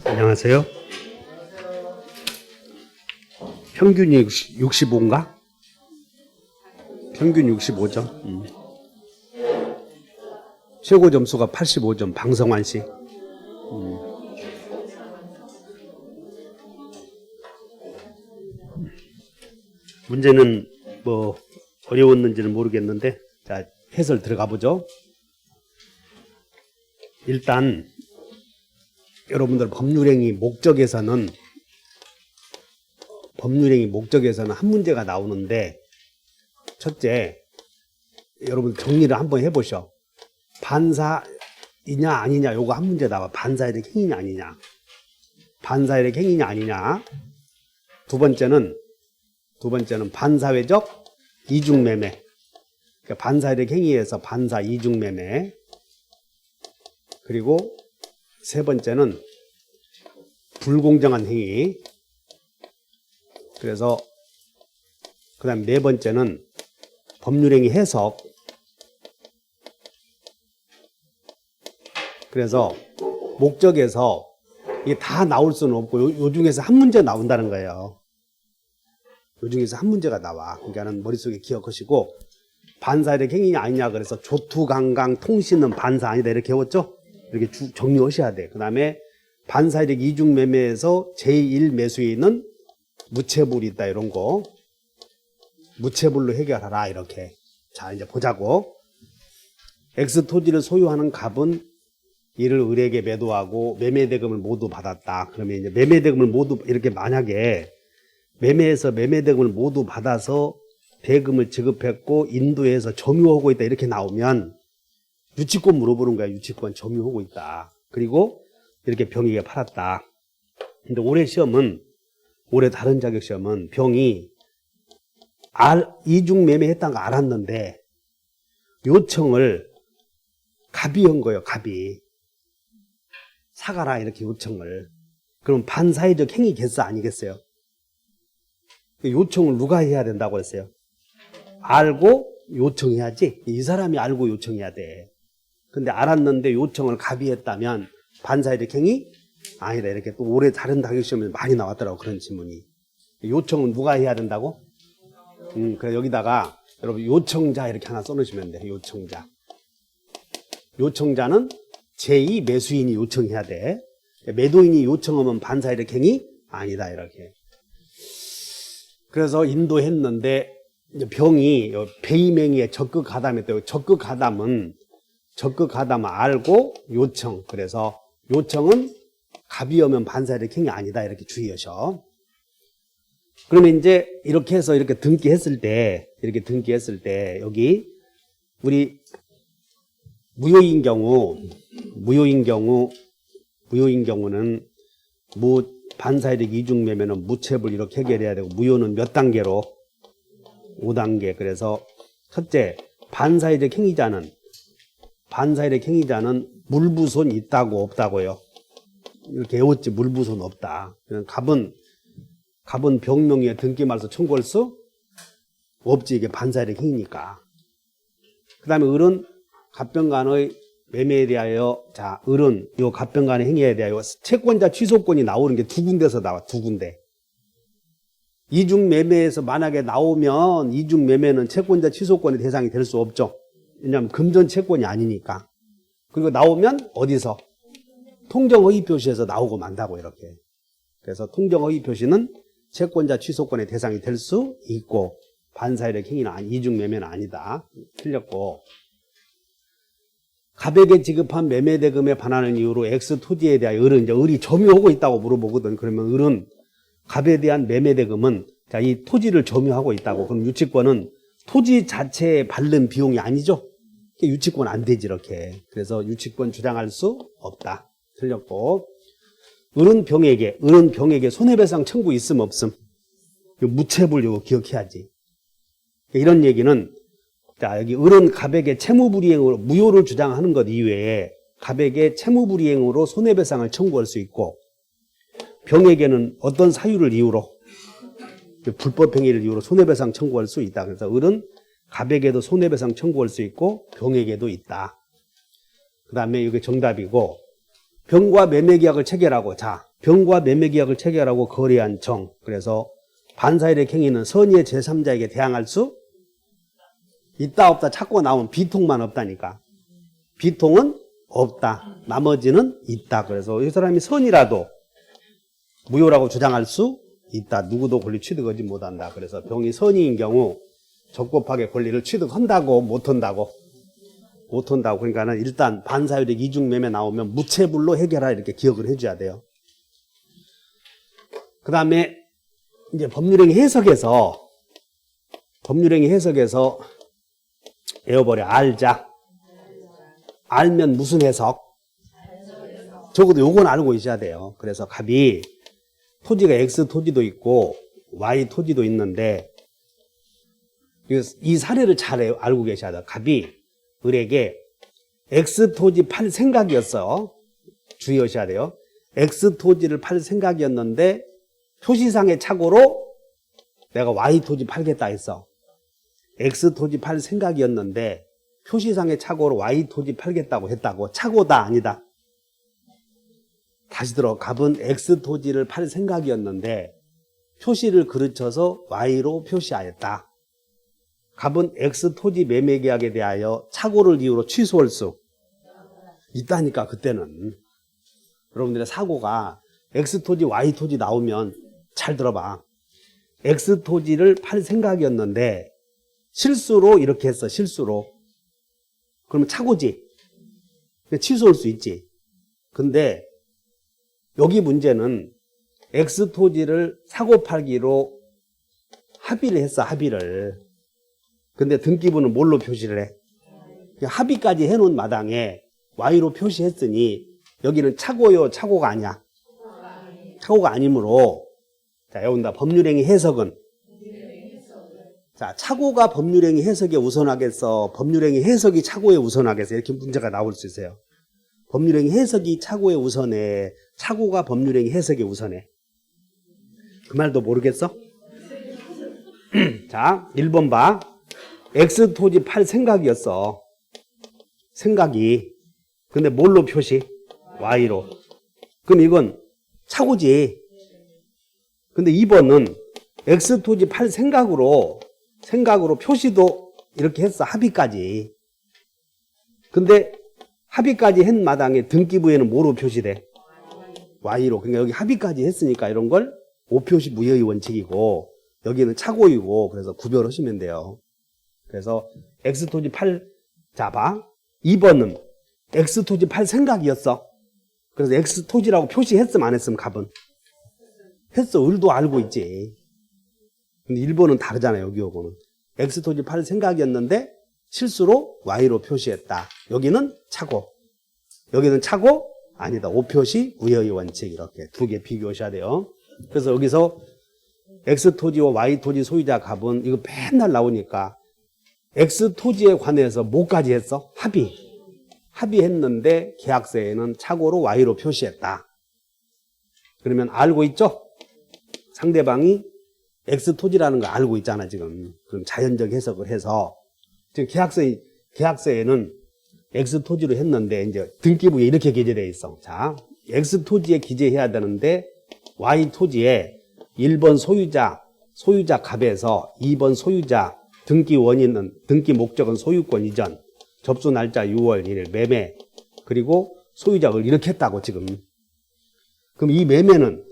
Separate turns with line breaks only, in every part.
안녕하세요. 평균이 65인가? 평균 65점. 최고 점수가 85점, 방성환 씨. 문제는 뭐 어려웠는지는 모르겠는데, 자, 해설 들어가 보죠. 일단 여러분들 법률행위 목적에서는 한 문제가 나오는데, 첫째, 여러분 정리를 한번 해보셔. 반사이냐 아니냐 요거 한 문제 나와. 반사일의 행위냐 아니냐. 반사일의 행위냐 아니냐. 두 번째는 반사회적 이중매매. 그러니까 반사일의 행위에서 반사 이중매매. 그리고 세 번째는 불공정한 행위. 그래서 그 다음 네 번째는 법률행위 해석. 그래서 목적에서 이게 다 나올 수는 없고 요 중에서 한 문제 나온다는 거예요. 요 중에서 한 문제가 나와. 그러니까는 머릿속에 기억하시고, 반사일의 행위냐 아니냐 그래서 조투강강 통신은 반사 아니다 이렇게 외웠죠? 이렇게 정리하셔야 돼. 그 다음에 반사일의 이중매매에서 제1매수인은 무체불이 있다 이런 거. 무체불로 해결하라 이렇게. 자, 이제 보자고. X토지를 소유하는 갑은 이를 을에게 매도하고 매매대금을 모두 받았다. 그러면 이제 매매대금을 모두 이렇게 만약에 매매에서 매매대금을 모두 받아서 대금을 지급했고 인도해서 점유하고 있다 이렇게 나오면 유치권 물어보는 거야. 유치권 점유하고 있다. 그리고 이렇게 병에게 팔았다. 근데 올해 다른 자격 시험은 병이 이중 매매했다는 거 알았는데 요청을 갑이 한 거예요. 갑이 사가라 이렇게 요청을. 그럼 반사회적 행위 개수 아니겠어요? 요청을 누가 해야 된다고 했어요? 알고 요청해야지. 이 사람이 알고 요청해야 돼. 근데 알았는데 요청을 갑이 했다면 반사회적 행위 아니다. 이렇게 또 올해 다른 자격 시험에 많이 나왔더라고. 그런 질문이. 요청은 누가 해야 된다고? 그래서 여기다가 여러분 요청자 이렇게 하나 써놓으시면 돼요. 요청자. 요청자는 제2 매수인이 요청해야 돼. 매도인이 요청하면 반사회적 행위 아니다. 이렇게. 그래서 인도했는데 병이 배임행위에 적극가담했대요. 적극가담은 알고 요청. 그래서 요청은 갑이 오면 반사회적 행위 아니다. 이렇게 주의하셔. 그러면 이제 이렇게 해서 이렇게 등기했을 때 여기 우리 무효인 경우는 반사회적 이중매매는 무체불 이렇게 해결해야 되고, 무효는 몇 단계로? 5단계. 그래서 첫째, 반사회적 행위자는 물부손 있다고 없다고요? 이렇게 외웠지. 물부손 없다. 갑은 병명의에 등기 말소 청구할 수 없지. 이게 반사회적 행위니까. 그 다음에 을은 갑병간의 매매에 대하여, 자, 을은 요 갑병간의 행위에 대하여 채권자 취소권이 나오는 게 두 군데서 나와. 두 군데. 이중매매에서 만약에 나오면 이중매매는 채권자 취소권의 대상이 될 수 없죠. 왜냐하면 금전 채권이 아니니까. 그리고 나오면 어디서? 통정허위표시에서 나오고 만다고 이렇게. 그래서 통정허위표시는 채권자 취소권의 대상이 될 수 있고, 반사회적 행위는 이중매매는 아니다. 틀렸고, 갑에게 지급한 매매대금에 반하는 이유로 X토지에 대하여 을이 점유하고 있다고 물어보거든. 그러면 을은 갑에 대한 매매대금은, 자, 이 토지를 점유하고 있다고. 그럼 유치권은 토지 자체에 받는 비용이 아니죠. 유치권 안 되지 이렇게. 그래서 유치권 주장할 수 없다. 틀렸고, 을은 병에게 손해배상 청구 있음 없음? 무체불 이거 기억해야지. 이런 얘기는, 자, 여기 을은 갑에게 채무불이행으로 무효를 주장하는 것 이외에 갑에게 채무불이행으로 손해배상을 청구할 수 있고 병에게는 어떤 사유를 이유로 불법 행위를 이유로 손해배상 청구할 수 있다. 그래서 을은 갑에게도 손해배상 청구할 수 있고 병에게도 있다. 그 다음에 이게 정답이고 병과 매매계약을 체결하고 자 병과 매매계약을 체결하고 거래한 정. 그래서 반사일의 행위는 선의의 제3자에게 대항할 수 있다 없다 찾고 나오면 비통만 없다니까. 비통은 없다. 나머지는 있다. 그래서 이 사람이 선이라도 무효라고 주장할 수 있다. 누구도 권리 취득하지 못한다. 그래서 병이 선의인 경우 적법하게 권리를 취득한다고 못한다고? 못한다고. 그러니까는 일단 반사유력 이중매매 나오면 무채불로 해결하라 이렇게 기억을 해줘야 돼요. 그 다음에 이제 법률행위 해석에서 외워버려. 알자. 알면 무슨 해석? 적어도 요건 알고 있어야 돼요. 그래서 갑이 토지가 X 토지도 있고 Y 토지도 있는데 이 사례를 잘 알고 계셔야 돼요. 갑이 을에게 X 토지 팔 생각이었어요. 주의하셔야 돼요. X 토지를 팔 생각이었는데 표시상의 착오로 내가 Y 토지 팔겠다 했어. X 토지 팔 생각이었는데 표시상의 착오로 Y 토지 팔겠다고 했다고. 착오다 아니다? 다시 들어. 갑은 X 토지를 팔 생각이었는데 표시를 그르쳐서 Y로 표시하였다. 갑은 X 토지 매매 계약에 대하여 착오를 이유로 취소할 수 있다니까. 그때는 여러분들의 사고가 X 토지 Y 토지 나오면 잘 들어봐. X 토지를 팔 생각이었는데 실수로 이렇게 했어. 실수로. 그러면 착오지. 취소할 수 있지. 근데 여기 문제는 X 토지를 사고 팔기로 합의를 했어. 합의를. 근데 등기부는 뭘로 표시를 해? 합의까지 해놓은 마당에 Y로 표시했으니 여기는 착오요 착오가 아니야. 착오가 아니므로 자 여기다 법률행위 해석은 자 착오가 법률행위 해석에 우선하겠어? 법률행위 해석이 착오에 우선하겠어? 이렇게 문제가 나올 수 있어요. 법률행위 해석이 착오에 우선해? 착오가 법률행위 해석에 우선해? 그 말도 모르겠어? 자 1번 봐. X 토지 팔 생각이었어. 생각이. 근데 뭘로 표시? Y로. 그럼 이건 착오지. 근데 2번은 X 토지 팔 생각으로 표시도 이렇게 했어. 합의까지. 근데 합의까지 한 마당에 등기부에는 뭐로 표시돼? Y로. 그러니까 여기 합의까지 했으니까 이런 걸 오표시 무효의 원칙이고 여기는 착오이고 그래서 구별하시면 돼요. 그래서 X토지 팔, 자, 봐. 2번은 X토지 팔 생각이었어. 그래서 X토지라고 표시했음, 안 했음, 갑은? 했어. 을도 알고 있지. 근데 1번은 다르잖아요, 여기하고는. X토지 팔 생각이었는데 실수로 Y로 표시했다. 여기는 착오. 여기는 착오? 아니다. 오표시 무효의 원칙. 이렇게 두 개 비교하셔야 돼요. 그래서 여기서 X토지와 Y토지 소유자 갑은 이거 맨날 나오니까 X 토지에 관해서 뭐까지 했어? 합의했는데 계약서에는 착오로 Y로 표시했다. 그러면 알고 있죠? 상대방이 X 토지라는 거 알고 있잖아 지금. 그럼 자연적 해석을 해서 지금 계약서에는 X 토지로 했는데 이제 등기부에 이렇게 기재되어 있어. 자, X 토지에 기재해야 되는데 Y 토지에 1번 소유자 갑에서 2번 소유자 등기 원인은, 등기 목적은 소유권 이전, 접수 날짜 6월 1일, 매매, 그리고 소유자를 이렇게 했다고 지금. 그럼 이 매매는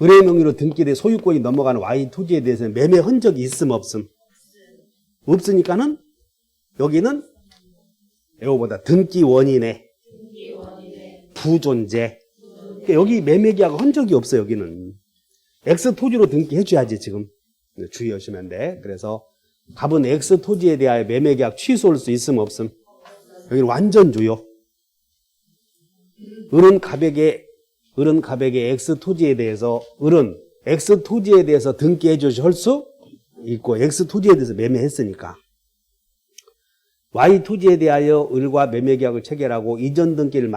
을의 명의로 등기돼 소유권이 넘어가는 Y 토지에 대해서는 매매 흔적이 있음 없음? 없으니까는 여기는 이거보다 등기 원인의 부존재. 그러니까 여기 매매 계약 흔적이 없어. 여기는 X 토지로 등기해줘야지 지금. 주의하시면 돼. 그래서 갑은 X 토지에 대하여 매매 계약 취소할 수 있음 없음? 여기는 완전 주요. 을은 갑에게 X 토지에 대해서 X 토지에 대해서 등기해 주시 할 수 있고 X 토지에 대해서 매매했으니까. Y 토지에 대하여 을과 매매계약을 체결하고 이전 등기를